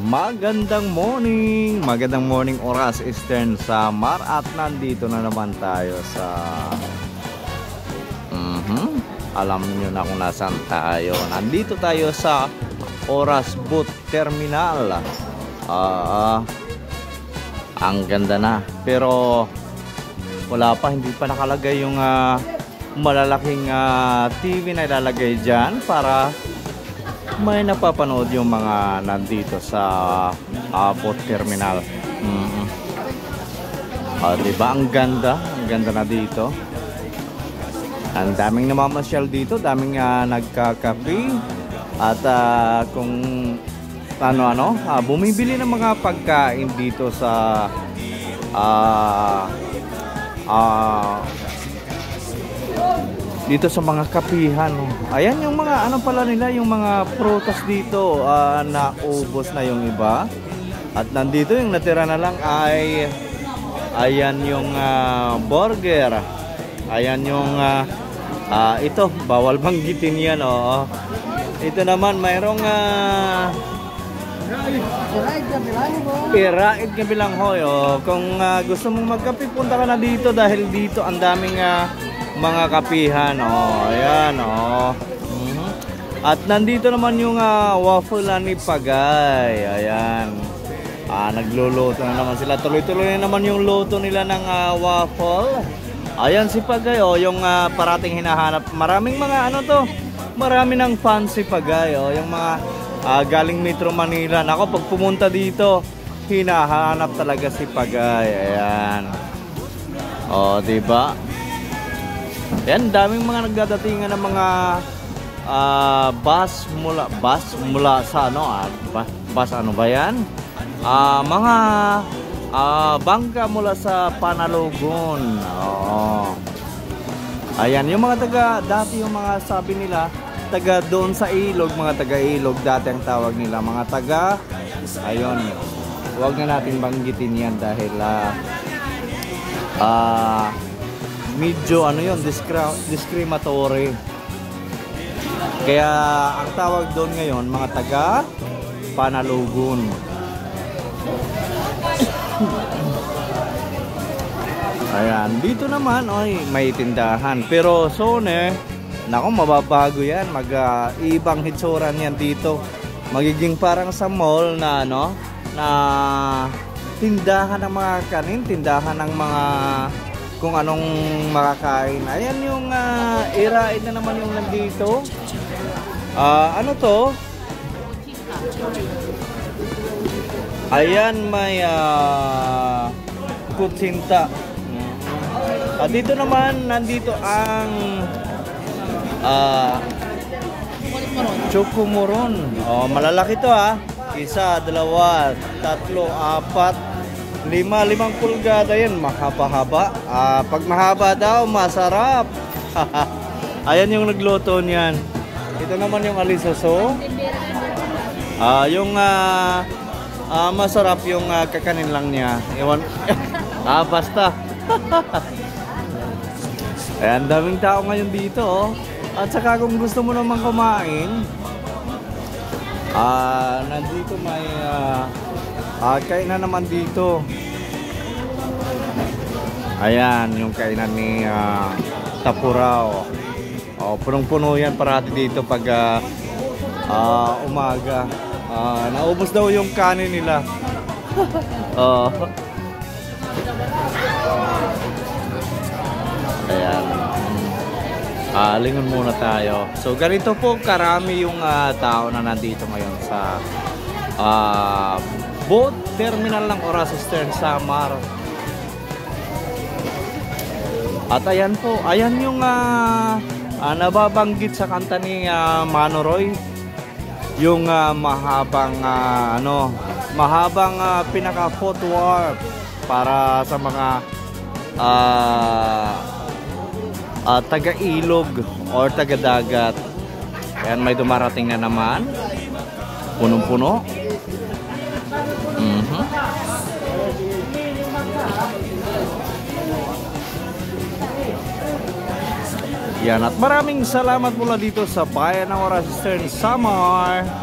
Magandang morning oras Eastern Samar at nandito na naman tayo sa alam niyo na kung nasaan tayo. Nandito tayo sa Oras Boat Terminal. Ang ganda na, pero wala pa, hindi pa nakalagay yung malalaking TV na ilalagay dyan para may napapanood yung mga nandito sa boat terminal. Diba ang ganda na dito. Ang daming namamasyal dito, daming nagkakape at kung bumibili ng mga pagkain dito sa dito sa mga kapihan. Ayan yung mga pala nila, yung mga prutas dito, naubos na yung iba. At nandito yung natira na lang ay ayan yung burger. Ayan yung ito, bawal banggitin yan. Ito naman mayroong Iraid Kabilang Hoy. Kung gusto mong magkape, punta ka na dito dahil dito ang daming mga kapihan. Ayan. At nandito naman yung waffle ni Pagay. Ayan. Nagluluto na naman sila. Tuloy-tuloy na naman yung luto nila ng waffle. Ayan si Pagay, yung parating hinahanap. Maraming mga marami ng fans si Pagay. Yung mga galing Metro Manila. Nako, pag pumunta dito, hinahanap talaga si Pagay. Ayan. Diba? Ayan, daming mga nagdadatingan ng mga bus mula sa bus ano ba yan? Mga bangka mula sa Panalogon. Ayan, yung mga dati yung mga sabi nila, taga doon sa ilog, mga taga ilog dati ang tawag nila, mga taga, ayun, huwag na natin banggitin yan dahil medyo discriminatory. Kaya ang tawag doon ngayon, mga taga Panalogon. Ayan, dito naman may tindahan, pero nako, mababago yan. Ibang hitsuran yan dito. Magiging parang sa mall na na tindahan ng mga kanin, tindahan ng mga kung anong makakain. Ayan yung Iraid na naman yung nandito. Ano to? Ayan, may kutsinta. Dito naman, nandito ang Chocomoron. Malalaki to Isa, dalawa, tatlo, apat, limang pulgada yan. Mahaba-haba. Pag mahaba daw, masarap. Ayan yung nagluto niyan. Ito naman yung alisoso. Yung masarap yung kakanin lang niya. Ewan. Basta. Ayan, daming tao ngayon dito. At saka kung gusto mo naman kumain, nandito may kainan naman dito. Ayan, yung kainan ni Tapurao. Punong-puno yan parati dito pag umaga. Naubos daw yung kanin nila. Ayan. Lingon muna tayo. So ganito po karami yung tao na nandito ngayon sa boat terminal ng Oras Eastern Samar. At ayan po, ayan yung nababanggit sa kanta ni Manoroy, yung mahabang pinaka footwork para sa mga taga-ilog or taga-dagat. Ayan, may dumarating na naman. Punong-puno. Yan, at maraming salamat mula dito sa bayan ng Oras Eastern Samar.